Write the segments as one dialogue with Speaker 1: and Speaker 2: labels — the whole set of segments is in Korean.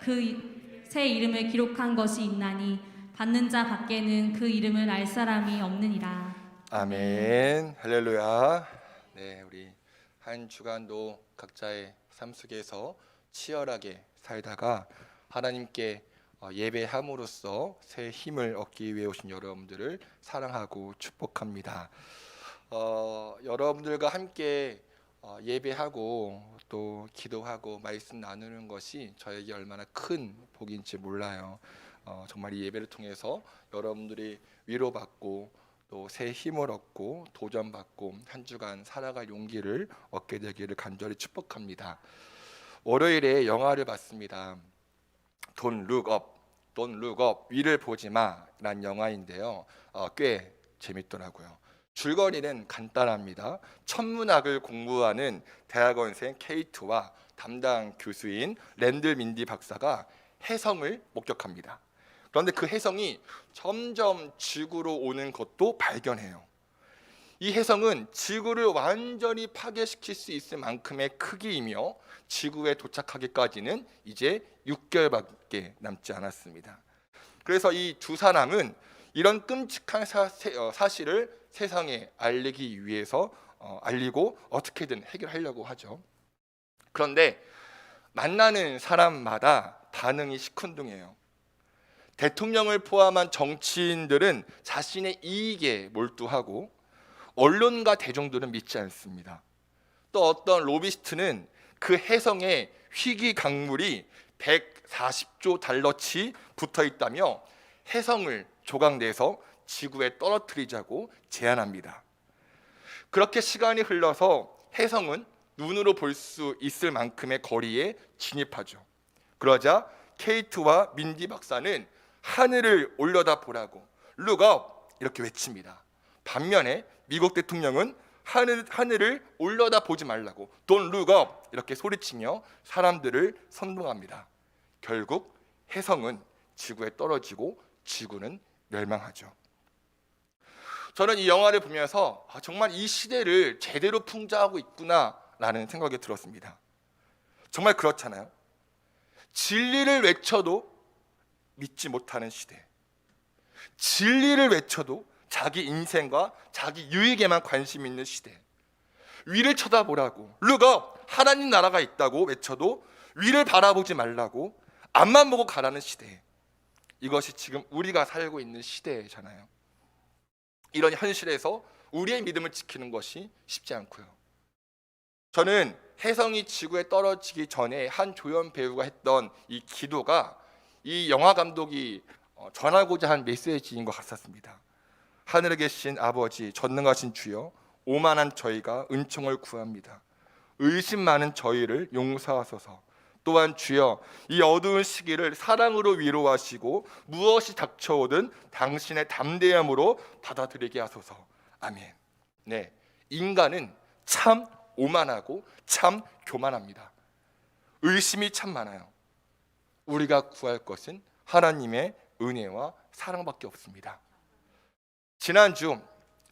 Speaker 1: 그 새 이름을 기록한 것이 있나니 받는 자 밖에는 그 이름을 알 사람이 없느니라.
Speaker 2: 아멘. 할렐루야. 네, 우리 한 주간도 각자의 삶 속에서 치열하게 살다가 하나님께 예배함으로써 새 힘을 얻기 위해 오신 여러분들을 사랑하고 축복합니다. 여러분들과 함께 예배하고 또 기도하고 말씀 나누는 것이 저에게 얼마나 큰 복인지 몰라요. 정말 이 예배를 통해서 여러분들이 위로받고 또 새 힘을 얻고 도전받고 한 주간 살아갈 용기를 얻게 되기를 간절히 축복합니다. 월요일에 영화를 봤습니다. Don't Look Up, Don't Look Up, 위를 보지 마라는 영화인데요. 꽤 재밌더라고요. 줄거리는 간단합니다. 천문학을 공부하는 대학원생 케이트와 담당 교수인 랜들 민디 박사가 혜성을 목격합니다. 그런데 그 혜성이 점점 지구로 오는 것도 발견해요. 이 혜성은 지구를 완전히 파괴시킬 수 있을 만큼의 크기이며 지구에 도착하기까지는 이제 6개월밖에 남지 않았습니다. 그래서 이 두 사람은 이런 끔찍한 사실을 세상에 알리기 위해서 알리고 어떻게든 해결하려고 하죠. 그런데 만나는 사람마다 반응이 시큰둥해요. 대통령을 포함한 정치인들은 자신의 이익에 몰두하고 언론과 대중들은 믿지 않습니다. 또 어떤 로비스트는 그 혜성에 희귀 강물이 140조 달러치 붙어 있다며 혜성을 조각내서 지구에 떨어뜨리자고 제안합니다. 그렇게 시간이 흘러서 혜성은 눈으로 볼 수 있을 만큼의 거리에 진입하죠. 그러자 케이트와 민디 박사는 하늘을 올려다 보라고 Look up 이렇게 외칩니다. 반면에 미국 대통령은 하늘을 올려다 보지 말라고 Don't look up 이렇게 소리치며 사람들을 선동합니다. 결국 혜성은 지구에 떨어지고 지구는 멸망하죠. 저는 이 영화를 보면서 정말 이 시대를 제대로 풍자하고 있구나라는 생각이 들었습니다. 정말 그렇잖아요. 진리를 외쳐도 믿지 못하는 시대, 진리를 외쳐도 자기 인생과 자기 유익에만 관심 있는 시대, 위를 쳐다보라고 Look up, 하나님 나라가 있다고 외쳐도 위를 바라보지 말라고 앞만 보고 가라는 시대. 이것이 지금 우리가 살고 있는 시대잖아요. 이런 현실에서 우리의 믿음을 지키는 것이 쉽지 않고요. 저는 혜성이 지구에 떨어지기 전에 한 조연 배우가 했던 이 기도가 이 영화 감독이 전하고자 한 메시지인 것 같았습니다. 하늘에 계신 아버지, 전능하신 주여, 오만한 저희가 은총을 구합니다. 의심 많은 저희를 용서하소서. 또한 주여, 이 어두운 시기를 사랑으로 위로하시고 무엇이 닥쳐오든 당신의 담대함으로 받아들이게 하소서. 아멘. 네, 인간은 참 오만하고 참 교만합니다. 의심이 참 많아요. 우리가 구할 것은 하나님의 은혜와 사랑밖에 없습니다. 지난주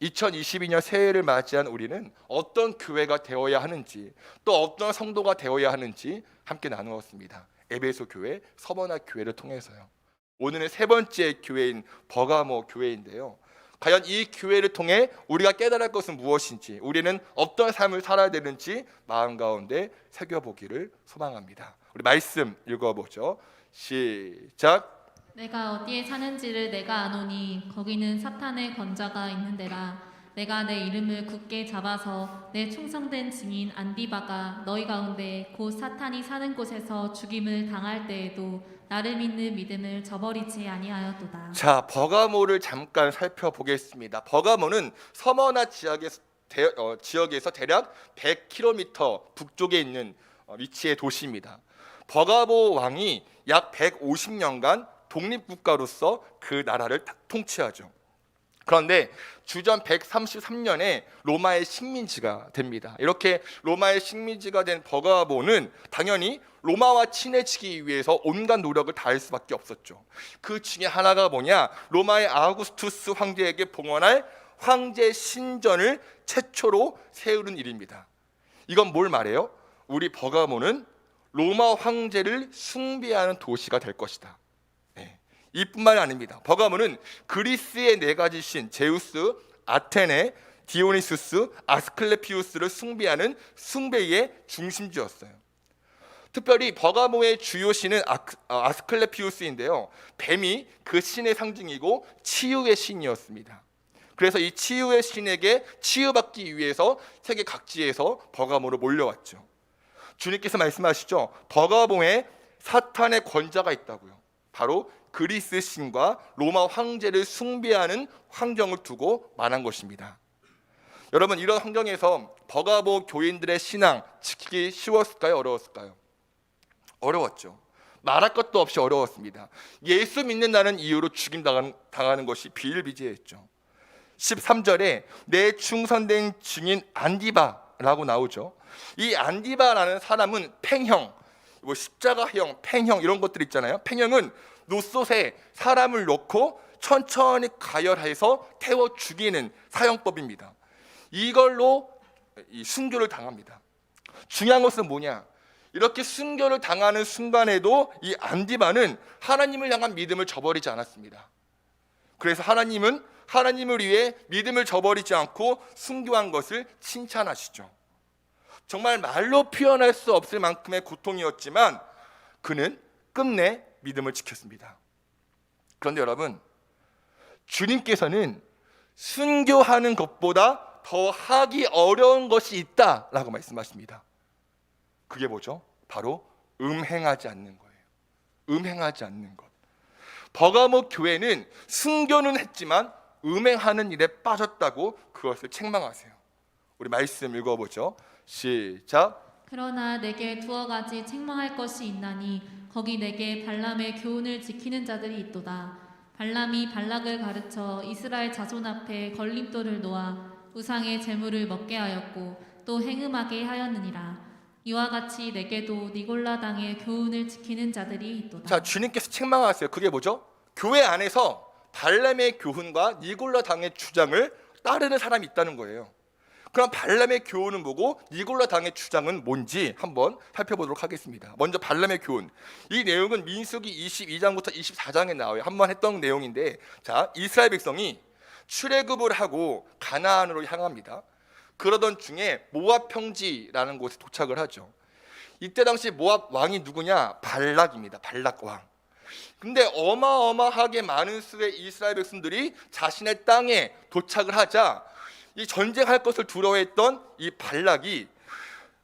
Speaker 2: 2022년 새해를 맞이한 우리는 어떤 교회가 되어야 하는지, 또 어떤 성도가 되어야 하는지 함께 나누었습니다. 에베소 교회, 서머나 교회를 통해서요. 오늘은 세 번째 교회인 버가모 교회인데요. 과연 이 교회를 통해 우리가 깨달을 것은 무엇인지, 우리는 어떤 삶을 살아야 되는지 마음 가운데 새겨보기를 소망합니다. 우리 말씀 읽어보죠. 시작.
Speaker 1: 내가 어디에 사는지를 내가 아노니 거기는 사탄의 권자가 있는 데라. 내가 내 이름을 굳게 잡아서 내 충성된 증인 안디바가 너희 가운데 곧 사탄이 사는 곳에서 죽임을 당할 때에도 나를 믿는 믿음을 저버리지 아니하였도다.
Speaker 2: 자, 버가모를 잠깐 살펴보겠습니다. 버가모는 서머나 지역에서 대략 100km 북쪽에 있는 위치의 도시입니다. 버가모 왕이 약 150년간 독립국가로서 그 나라를 통치하죠. 그런데 주전 133년에 로마의 식민지가 됩니다. 이렇게 로마의 식민지가 된 버가모는 당연히 로마와 친해지기 위해서 온갖 노력을 다할 수밖에 없었죠. 그 중에 하나가 뭐냐? 로마의 아우구스투스 황제에게 봉헌할 황제 신전을 최초로 세우는 일입니다. 이건 뭘 말해요? 우리 버가모는 로마 황제를 숭배하는 도시가 될 것이다. 네. 이뿐만이 아닙니다. 버가모는 그리스의 네 가지 신 제우스, 아테네, 디오니수스, 아스클레피우스를 숭배하는 숭배의 중심지였어요. 특별히 버가모의 주요 신은 아스클레피우스인데요. 뱀이 그 신의 상징이고 치유의 신이었습니다. 그래서 이 치유의 신에게 치유받기 위해서 세계 각지에서 버가모로 몰려왔죠. 주님께서 말씀하시죠. 버가모에 사탄의 권자가 있다고요. 바로 그리스 신과 로마 황제를 숭배하는 환경을 두고 말한 것입니다. 여러분, 이런 환경에서 버가모 교인들의 신앙 지키기 쉬웠을까요? 어려웠을까요? 어려웠죠. 말할 것도 없이 어려웠습니다. 예수 믿는다는 이유로 죽임당하는 것이 비일비재했죠. 13절에 내 충성된 증인 안디바라고 나오죠. 이 안디바라는 사람은 팽형, 십자가형, 팽형 이런 것들 있잖아요. 팽형은 노솥에 사람을 넣고 천천히 가열해서 태워 죽이는 사형법입니다. 이걸로 순교를 당합니다. 중요한 것은 뭐냐? 이렇게 순교를 당하는 순간에도 이 안디바는 하나님을 향한 믿음을 저버리지 않았습니다. 그래서 하나님을 위해 믿음을 저버리지 않고 순교한 것을 칭찬하시죠. 정말 말로 표현할 수 없을 만큼의 고통이었지만 그는 끝내 믿음을 지켰습니다. 그런데 여러분, 주님께서는 순교하는 것보다 더 하기 어려운 것이 있다라고 말씀하십니다. 그게 뭐죠? 바로 음행하지 않는 거예요. 음행하지 않는 것. 버가모 교회는 순교는 했지만 음행하는 일에 빠졌다고 그것을 책망하세요. 우리 말씀 읽어보죠. 시작.
Speaker 1: 그러나 내게 두어 가지 책망할 것이 있나니 거기 내게 발람의 교훈을 지키는 자들이 있도다. 발람이 발락을 가르쳐 이스라엘 자손 앞에 걸림돌을 놓아 우상의 제물을 먹게 하였고 또 행음하게 하였느니라. 이와 같이 내게도 니골라 당의 교훈을 지키는 자들이 있도다.
Speaker 2: 자, 주님께서 책망하세요. 그게 뭐죠? 교회 안에서 발람의 교훈과 니골라 당의 주장을 따르는 사람이 있다는 거예요. 그럼 발람의 교훈은 뭐고 니골라 당의 주장은 뭔지 한번 살펴보도록 하겠습니다. 먼저 발람의 교훈. 이 내용은 민수기 22장부터 24장에 나와요. 한번 했던 내용인데, 자, 이스라엘 백성이 출애굽을 하고 가나안으로 향합니다. 그러던 중에 모압 평지라는 곳에 도착을 하죠. 이때 당시 모압 왕이 누구냐? 발락입니다. 발락 왕. 근데 어마어마하게 많은 수의 이스라엘 백성들이 자신의 땅에 도착을 하자 이 전쟁할 것을 두려워했던 이 발락이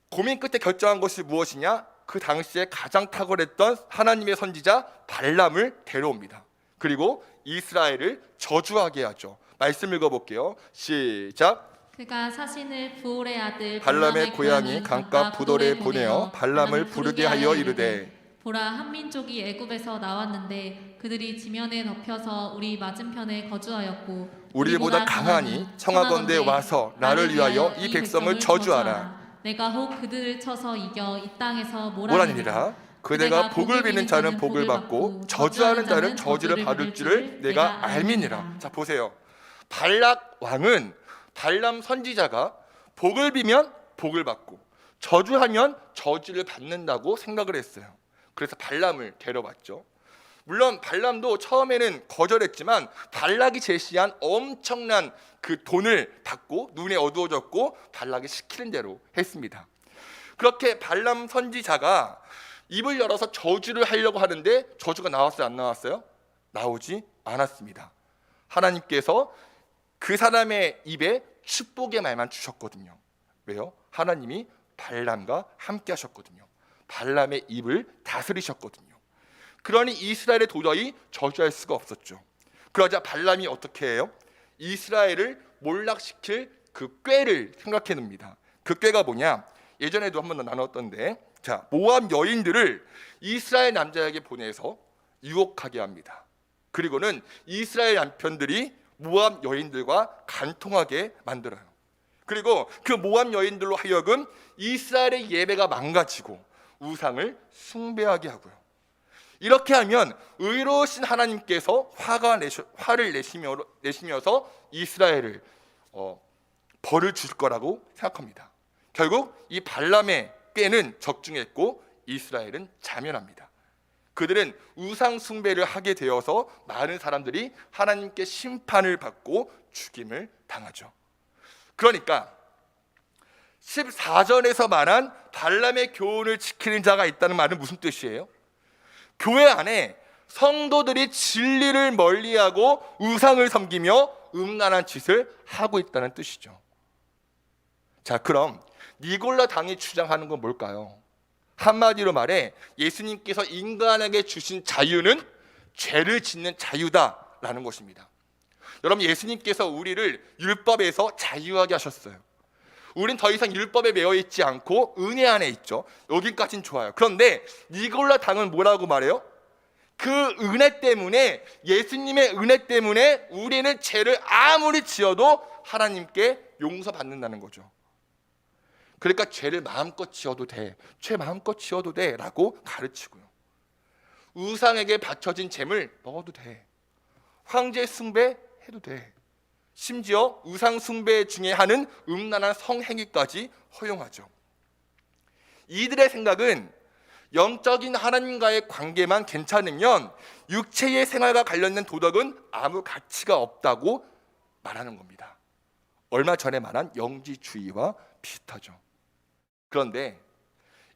Speaker 2: 고민 끝에 결정한 것이 무엇이냐? 그 당시에 가장 탁월했던 하나님의 선지자 발람을 데려옵니다. 그리고 이스라엘을 저주하게 하죠. 말씀 읽어볼게요. 시작.
Speaker 1: 그가 사신을 부올의 아들
Speaker 2: 발람의 고향이 강가 부돌에 보내어 발람을 부르게 하여 이르되
Speaker 1: 보라, 한 민족이 애굽에서 나왔는데 그들이 지면에 덮여서 우리 맞은편에 거주하였고
Speaker 2: 우리보다 강하니 청하건대 와서 나를 위하여 이 백성을 저주하라.
Speaker 1: 내가 혹 그들을 쳐서 이겨 이 땅에서
Speaker 2: 몰아내리라. 그대가 복을 비는 자는 복을 받고 저주하는 자는 저주를 받을 줄을 내가 알미니라. 자, 보세요. 발락 왕은 발람 선지자가 복을 비면 복을 받고 저주하면 저주를 받는다고 생각을 했어요. 그래서 발람을 데려왔죠. 물론 발람도 처음에는 거절했지만 발락이 제시한 엄청난 그 돈을 받고 눈에 어두워졌고 발락이 시키는 대로 했습니다. 그렇게 발람 선지자가 입을 열어서 저주를 하려고 하는데 저주가 나왔어요? 안 나왔어요? 나오지 않았습니다. 하나님께서 그 사람의 입에 축복의 말만 주셨거든요. 왜요? 하나님이 발람과 함께 하셨거든요. 발람의 입을 다스리셨거든요. 그러니 이스라엘에 도저히 저주할 수가 없었죠. 그러자 발람이 어떻게 해요? 이스라엘을 몰락시킬 그 꾀를 생각해 냅니다. 그 꾀가 뭐냐? 예전에도 한번 나눴던데, 자, 모압 여인들을 이스라엘 남자에게 보내서 유혹하게 합니다. 그리고는 이스라엘 남편들이 모압 여인들과 간통하게 만들어요. 그리고 그 모압 여인들로 하여금 이스라엘의 예배가 망가지고 우상을 숭배하게 하고요. 이렇게 하면 의로우신 하나님께서 화를 내시면서 이스라엘을 벌을 줄 거라고 생각합니다. 결국 이 발람의 꾀는 적중했고 이스라엘은 자멸합니다. 그들은 우상 숭배를 하게 되어서 많은 사람들이 하나님께 심판을 받고 죽임을 당하죠. 그러니까 14절에서 말한 발람의 교훈을 지키는 자가 있다는 말은 무슨 뜻이에요? 교회 안에 성도들이 진리를 멀리하고 우상을 섬기며 음란한 짓을 하고 있다는 뜻이죠. 자, 그럼 니골라 당이 주장하는 건 뭘까요? 한마디로 말해 예수님께서 인간에게 주신 자유는 죄를 짓는 자유다라는 것입니다. 여러분, 예수님께서 우리를 율법에서 자유하게 하셨어요. 우린 더 이상 율법에 매여 있지 않고 은혜 안에 있죠. 여기까지는 좋아요. 그런데 니골라 당은 뭐라고 말해요? 그 은혜 때문에, 예수님의 은혜 때문에 우리는 죄를 아무리 지어도 하나님께 용서받는다는 거죠. 그러니까 죄를 마음껏 지어도 돼, 죄 마음껏 지어도 돼 라고 가르치고요. 우상에게 바쳐진 잼을 먹어도 돼, 황제 숭배해도 돼, 심지어 우상 숭배 중에 하는 음란한 성행위까지 허용하죠. 이들의 생각은 영적인 하나님과의 관계만 괜찮으면 육체의 생활과 관련된 도덕은 아무 가치가 없다고 말하는 겁니다. 얼마 전에 말한 영지주의와 비슷하죠. 그런데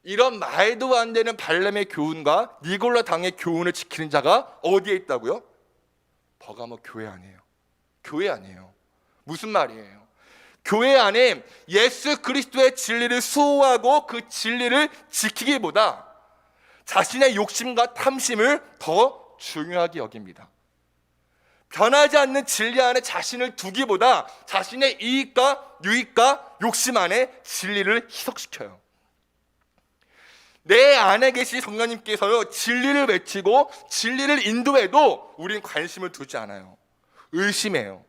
Speaker 2: 이런 말도 안 되는 발람의 교훈과 니골라 당의 교훈을 지키는 자가 어디에 있다고요? 버가모 교회 안에요. 교회 안에요. 무슨 말이에요? 교회 안에 예수 그리스도의 진리를 수호하고 그 진리를 지키기보다 자신의 욕심과 탐심을 더 중요하게 여깁니다. 변하지 않는 진리 안에 자신을 두기보다 자신의 이익과 유익과 욕심 안에 진리를 희석시켜요. 내 안에 계신 성령님께서요, 진리를 외치고 진리를 인도해도 우린 관심을 두지 않아요. 의심해요.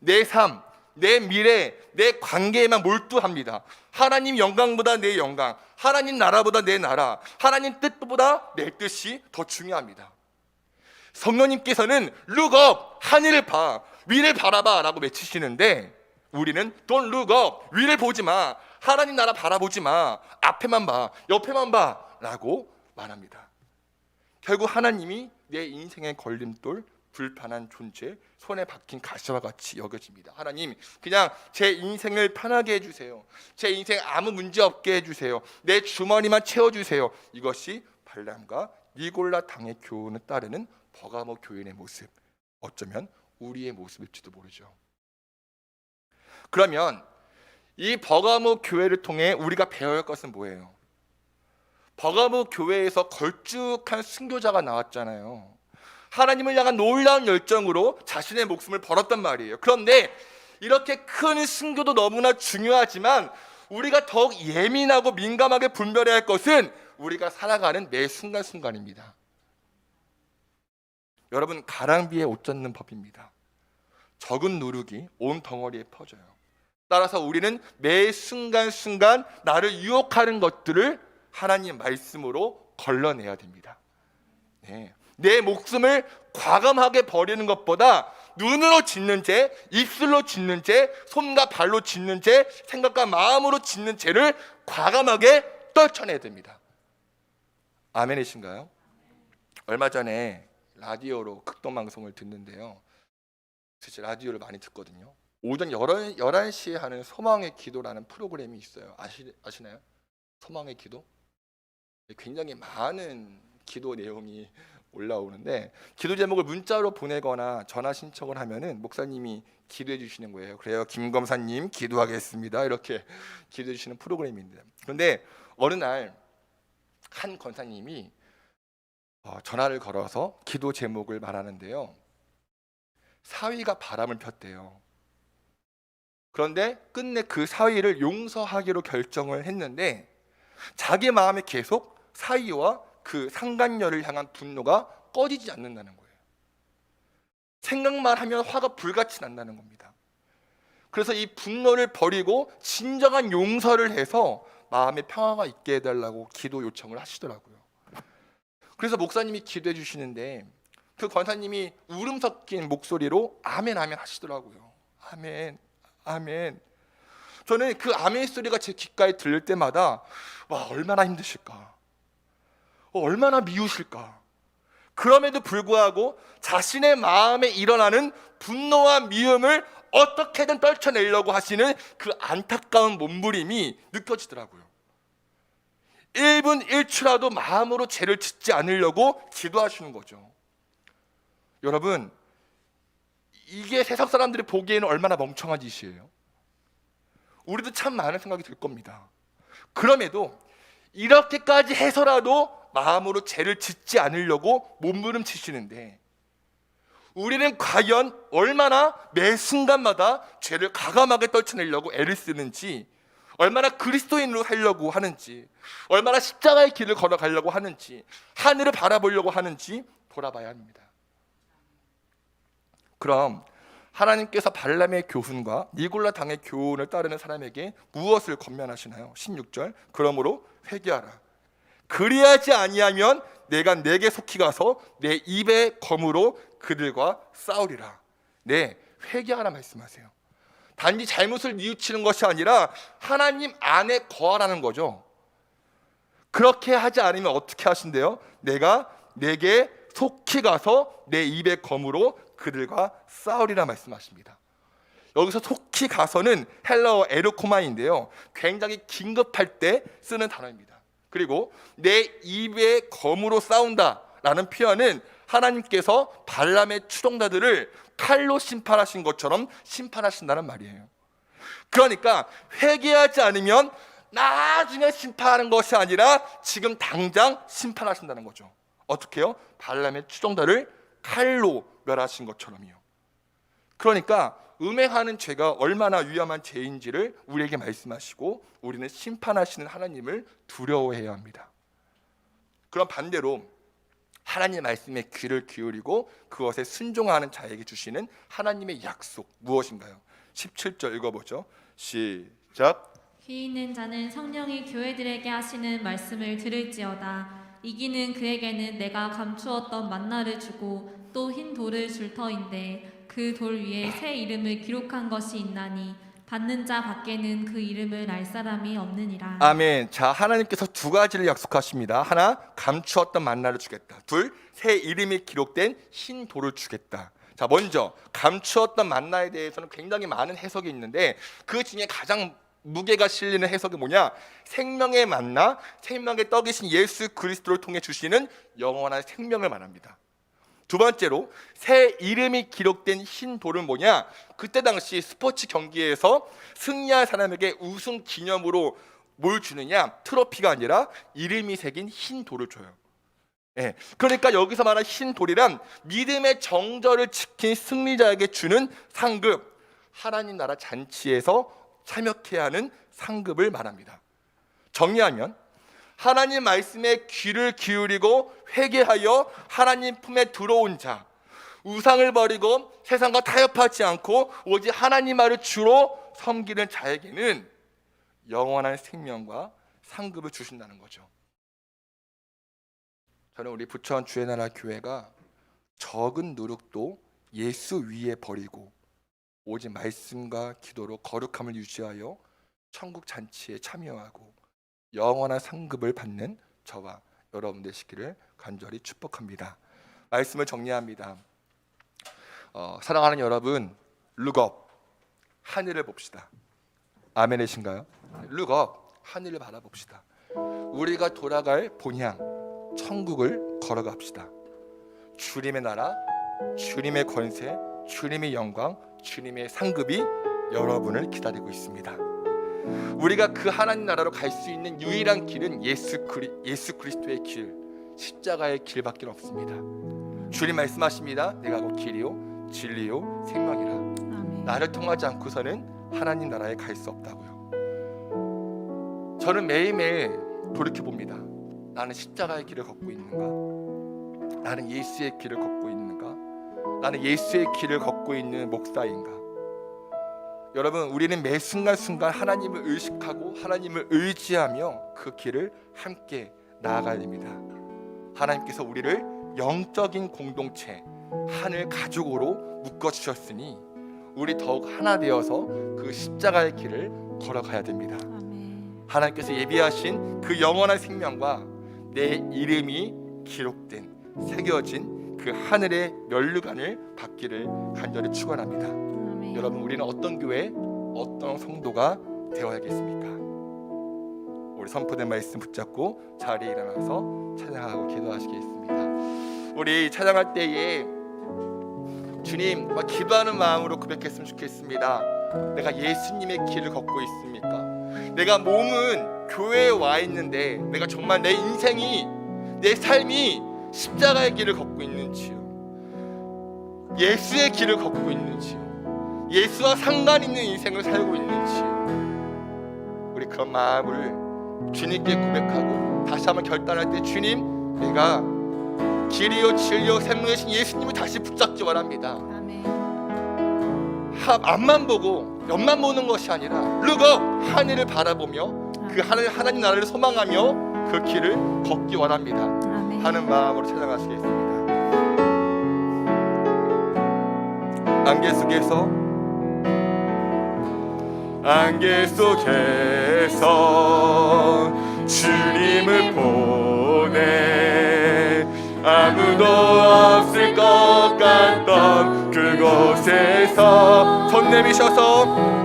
Speaker 2: 내 삶, 내 미래, 내 관계에만 몰두합니다. 하나님 영광보다 내 영광, 하나님 나라보다 내 나라, 하나님 뜻보다 내 뜻이 더 중요합니다. 성령님께서는 look up, 하늘을 봐, 위를 바라봐 라고 외치시는데 우리는 don't look up, 위를 보지 마, 하나님 나라 바라보지 마, 앞에만 봐, 옆에만 봐 라고 말합니다. 결국 하나님이 내 인생의 걸림돌, 불편한 존재, 손에 박힌 가시와 같이 여겨집니다. 하나님, 그냥 제 인생을 편하게 해주세요. 제 인생 아무 문제 없게 해주세요. 내 주머니만 채워주세요. 이것이 발람과 니골라 당의 교훈을 따르는 버가모 교인의 모습, 어쩌면 우리의 모습일지도 모르죠. 그러면 이 버가모 교회를 통해 우리가 배워야 할 것은 뭐예요? 버가모 교회에서 걸쭉한 순교자가 나왔잖아요. 하나님을 향한 놀라운 열정으로 자신의 목숨을 걸었단 말이에요. 그런데 이렇게 큰 순교도 너무나 중요하지만 우리가 더욱 예민하고 민감하게 분별해야 할 것은 우리가 살아가는 매 순간순간입니다. 여러분, 가랑비에 옷 젖는 법입니다. 적은 누룩이 온 덩어리에 퍼져요. 따라서 우리는 매 순간순간 나를 유혹하는 것들을 하나님 말씀으로 걸러내야 됩니다. 네. 내 목숨을 과감하게 버리는 것보다 눈으로 짓는 죄, 입술로 짓는 죄, 손과 발로 짓는 죄, 생각과 마음으로 짓는 죄를 과감하게 떨쳐내야 됩니다. 아멘이신가요? 얼마 전에 라디오로 극동방송을 듣는데요, 사실 라디오를 많이 듣거든요. 오전 11시에 하는 소망의 기도라는 프로그램이 있어요. 아시나요? 소망의 기도? 굉장히 많은 기도 내용이 올라오는데 기도 제목을 문자로 보내거나 전화 신청을 하면은 목사님이 기도해 주시는 거예요. 그래요, 김검사님 기도하겠습니다, 이렇게 기도해 주시는 프로그램인데, 그런데 어느 날 한 권사님이 전화를 걸어서 기도 제목을 말하는데요, 사위가 바람을 폈대요. 그런데 끝내 그 사위를 용서하기로 결정을 했는데 자기 마음에 계속 사위와 그 상간녀를 향한 분노가 꺼지지 않는다는 거예요. 생각만 하면 화가 불같이 난다는 겁니다. 그래서 이 분노를 버리고 진정한 용서를 해서 마음에 평화가 있게 해달라고 기도 요청을 하시더라고요. 그래서 목사님이 기도해 주시는데 그 권사님이 울음 섞인 목소리로 아멘 아멘 하시더라고요. 아멘 아멘. 저는 그 아멘 소리가 제 귓가에 들릴 때마다 와, 얼마나 힘드실까. 얼마나 미우실까. 그럼에도 불구하고 자신의 마음에 일어나는 분노와 미움을 어떻게든 떨쳐내려고 하시는 그 안타까운 몸부림이 느껴지더라고요. 1분 1초라도 마음으로 죄를 짓지 않으려고 기도하시는 거죠. 여러분, 이게 세상 사람들이 보기에는 얼마나 멍청한 짓이에요. 우리도 참 많은 생각이 들 겁니다. 그럼에도 이렇게까지 해서라도 마음으로 죄를 짓지 않으려고 몸부림치시는데, 우리는 과연 얼마나 매 순간마다 죄를 과감하게 떨쳐내려고 애를 쓰는지, 얼마나 그리스도인으로 살려고 하는지, 얼마나 십자가의 길을 걸어가려고 하는지, 하늘을 바라보려고 하는지 돌아봐야 합니다. 그럼 하나님께서 발람의 교훈과 니골라 당의 교훈을 따르는 사람에게 무엇을 권면하시나요? 16절, 그러므로 회개하라. 그리하지 아니하면 내가 내게 속히 가서 내 입의 검으로 그들과 싸우리라. 네, 회개하라 말씀하세요. 단지 잘못을 뉘우치는 것이 아니라 하나님 안에 거하라는 거죠. 그렇게 하지 않으면 어떻게 하신대요? 내가 내게 속히 가서 내 입의 검으로 그들과 싸우리라 말씀하십니다. 여기서 속히 가서는 헬라어 에르코마인데요, 굉장히 긴급할 때 쓰는 단어입니다. 그리고 내 입의 검으로 싸운다라는 표현은 하나님께서 발람의 추종자들을 칼로 심판하신 것처럼 심판하신다는 말이에요. 그러니까 회개하지 않으면 나중에 심판하는 것이 아니라 지금 당장 심판하신다는 거죠. 어떻게요? 발람의 추종자를 칼로 멸하신 것처럼요. 그러니까 음행하는 죄가 얼마나 위험한 죄인지를 우리에게 말씀하시고, 우리는 심판하시는 하나님을 두려워해야 합니다. 그럼 반대로 하나님의 말씀에 귀를 기울이고 그것에 순종하는 자에게 주시는 하나님의 약속 무엇인가요? 17절 읽어보죠. 시작.
Speaker 1: 귀 있는 자는 성령이 교회들에게 하시는 말씀을 들을지어다. 이기는 그에게는 내가 감추었던 만나를 주고 또 흰 돌을 줄 터인데 그 돌 위에 새 이름을 기록한 것이 있나니 받는 자 밖에는 그 이름을 알 사람이 없느니라.
Speaker 2: 아멘. 자, 하나님께서 두 가지를 약속하십니다. 하나, 감추었던 만나를 주겠다. 둘, 새 이름이 기록된 흰 돌을 주겠다. 자, 먼저 감추었던 만나에 대해서는 굉장히 많은 해석이 있는데, 그 중에 가장 무게가 실리는 해석이 뭐냐? 생명의 만나, 생명의 떡이신 예수 그리스도를 통해 주시는 영원한 생명을 말합니다. 두 번째로 새 이름이 기록된 흰 돌은 뭐냐? 그때 당시 스포츠 경기에서 승리한 사람에게 우승 기념으로 뭘 주느냐? 트로피가 아니라 이름이 새긴 흰 돌을 줘요. 예, 그러니까 여기서 말한 흰 돌이란 믿음의 정절을 지킨 승리자에게 주는 상급, 하나님 나라 잔치에서 참여해야 하는 상급을 말합니다. 정리하면 하나님 말씀에 귀를 기울이고 회개하여 하나님 품에 들어온 자, 우상을 버리고 세상과 타협하지 않고 오직 하나님 말을 주로 섬기는 자에게는 영원한 생명과 상급을 주신다는 거죠. 저는 우리 부천 주의 나라 교회가 적은 노력도 예수 위에 버리고 오직 말씀과 기도로 거룩함을 유지하여 천국 잔치에 참여하고 영원한 상급을 받는 저와 여러분 되시기를 간절히 축복합니다. 말씀을 정리합니다. 사랑하는 여러분, 룩업, 하늘을 봅시다. 아멘이신가요? 룩업, 하늘을 바라봅시다. 우리가 돌아갈 본향, 천국을 걸어갑시다. 주님의 나라, 주님의 권세, 주님의 영광, 주님의 상급이 여러분을 기다리고 있습니다. 우리가 그 하나님 나라로 갈 수 있는 유일한 길은 예수 그리스도의 길, 십자가의 길밖에 없습니다. 주님 말씀하십니다. 내가 곧 길이요 진리요 생명이라.
Speaker 1: 아멘.
Speaker 2: 나를 통하지 않고서는 하나님 나라에 갈 수 없다고요. 저는 매일매일 돌이켜봅니다. 나는 십자가의 길을 걷고 있는가? 나는 예수의 길을 걷고 있는가? 나는 예수의 길을 걷고 있는 목사인가? 여러분, 우리는 매 순간순간 하나님을 의식하고 하나님을 의지하며 그 길을 함께 나아가야 됩니다. 하나님께서 우리를 영적인 공동체, 하늘 가족으로 묶어주셨으니 우리 더욱 하나 되어서 그 십자가의 길을 걸어가야 됩니다.
Speaker 1: 아멘.
Speaker 2: 하나님께서 예비하신 그 영원한 생명과 내 이름이 기록된 새겨진 그 하늘의 면류관을 받기를 간절히 축원합니다.
Speaker 1: 아멘.
Speaker 2: 여러분, 우리는 어떤 교회, 어떤 성도가 되어야겠습니까? 우리 선포된 말씀 붙잡고 자리에 일어나서 찬양하고 기도하시겠습니다. 우리 찬양할 때에 주님, 기도하는 마음으로 고백했으면 좋겠습니다. 내가 예수님의 길을 걷고 있습니까? 내가 몸은 교회에 와 있는데 내가 정말 내 인생이, 내 삶이 십자가의 길을 걷고 있는지요? 예수의 길을 걷고 있는지요? 예수와 상관 있는 인생을 살고 있는지요? 우리 그런 마음을 주님께 고백하고 다시 한번 결단할 때, 주님, 내가 길이요 진리요 생명이신 예수님을 다시 붙잡기 원합니다.
Speaker 1: 아멘.
Speaker 2: 앞만 보고 옆만 보는 것이 아니라 룩업, 하늘을 바라보며 그 하나님 나라를 소망하며 그 길을 걷기 원합니다.
Speaker 1: 아멘.
Speaker 2: 하는 마음으로 찬양하시겠습니다. 안개 속에서 주님을 보내 아무도 없을 것 같던 그곳에서 손 내미셔서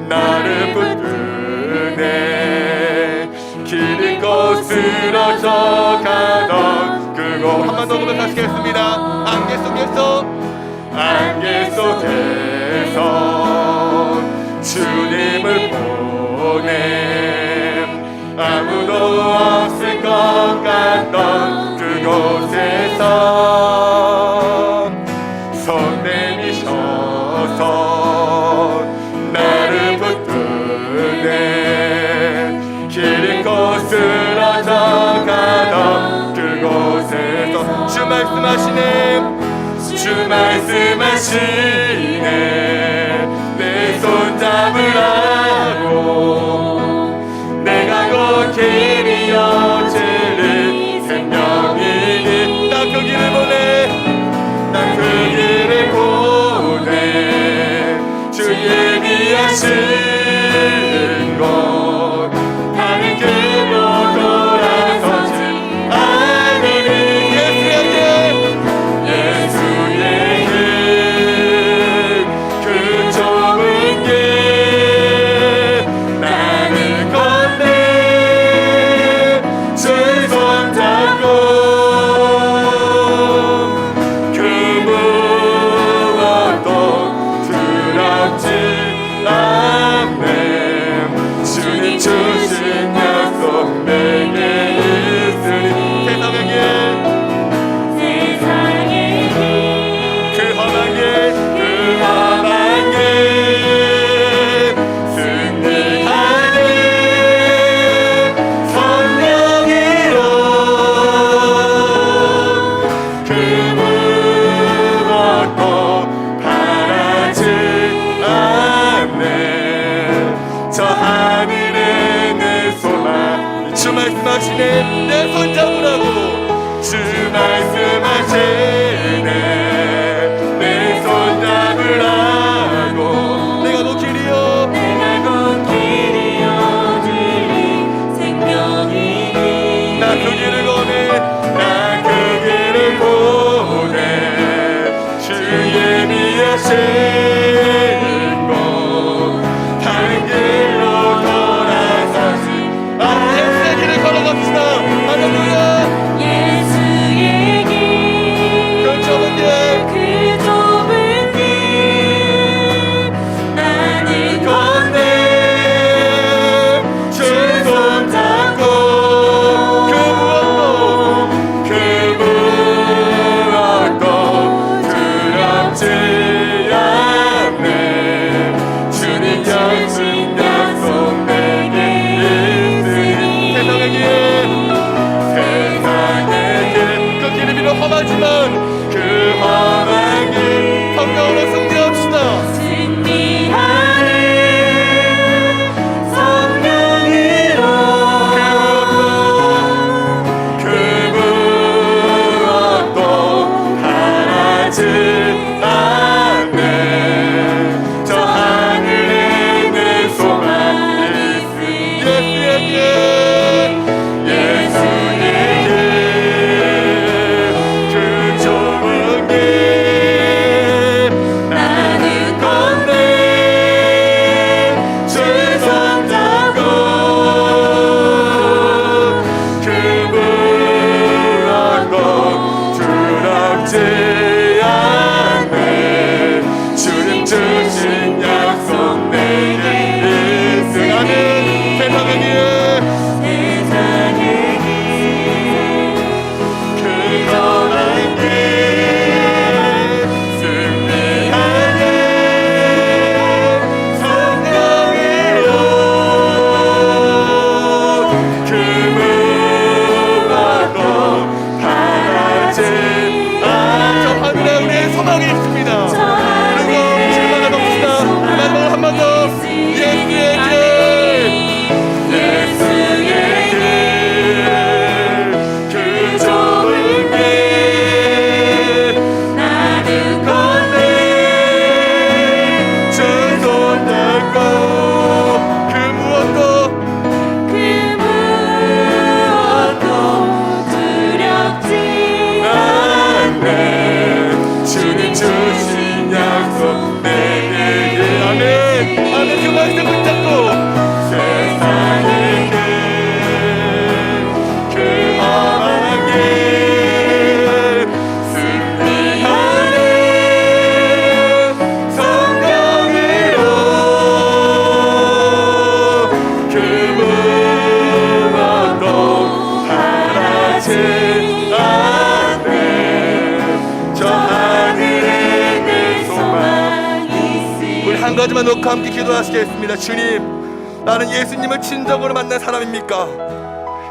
Speaker 2: 나를 붙드네 길 잃고 쓰러져 가던 그곳. 한 번 더 고백하시겠습니다. 안개 속에서 주님을 보내 아무도 없을 것 같던 그곳에서 손 내미셔서 나를 붙드네 길 잃고 쓰러져 가던 그곳에서 주 말씀하시네 내 손 잡으라고 내가 곧 길이요 진리 생명이니 나 그 길을 보내 주 예비하신 곳 다른 길로 돌아서지 않으니 예수의 길 그 좁은 길 나는 건네 주 손 잡고 그 무엇도 두렵지 않네 주님 주신 약속 내게 있으니 세상의 길 그 험한 길 승리하는 성령이로 그 무엇도 바라지 않네 저 하늘에 내 소망 주 말씀하시네 내 손 잡으라고 주 말씀하시네 내 손 잡으라고 내가 곧 길이요 진리 생명이니 나 그 길을 보내 주 예비하신 곳 다른 길로 돌아서지 예수의 길을 걸어갑시다. 할렐루야.
Speaker 1: 예수의 길
Speaker 2: 그 좁은 길
Speaker 1: 나는
Speaker 2: 건네 주 손 잡고 그 무엇도 두렵지 않네 마지막 놓고 함께 기도하시겠습니다. 주님, 나는 예수님을 진정으로 만난 사람입니까?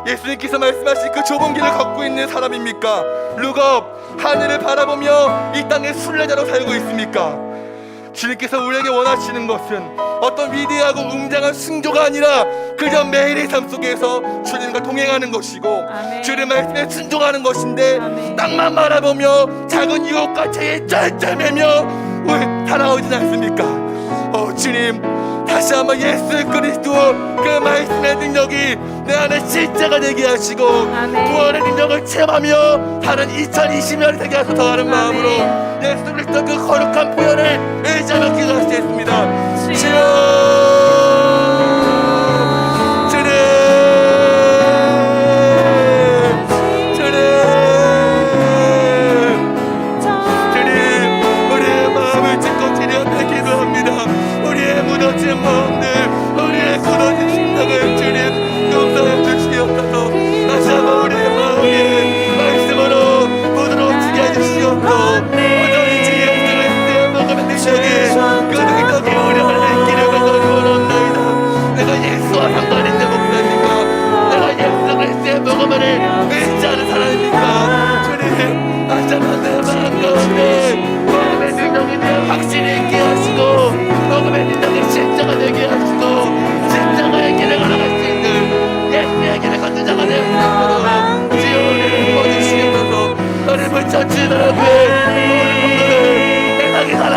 Speaker 2: 예수님께서 말씀하신 그 좁은 길을 걷고 있는 사람입니까? 룩업, 하늘을 바라보며 이 땅의 순례자로 살고 있습니까? 주님께서 우리에게 원하시는 것은 어떤 위대하고 웅장한 승조가 아니라 그저 매일의 삶 속에서 주님과 동행하는 것이고
Speaker 3: 아멘.
Speaker 2: 주님 말씀에 순종하는 것인데
Speaker 3: 아멘.
Speaker 2: 땅만 바라보며 작은 유혹과 죄에 쩔쩔매며 왜 살아오진 않습니까? 주님, 다시 한번 예수 그리스도 그 말씀의 능력이 내 안에 실제가 되게 하시고
Speaker 3: 아멘.
Speaker 2: 구원의 능력을 체험하며 다른 2020년이 되게 하소서 하는 마음으로
Speaker 3: 아멘.
Speaker 2: 예수 그리스도 그 거룩한 표현에 의지하며 기도하시겠습니다.
Speaker 3: 주여.
Speaker 2: 주여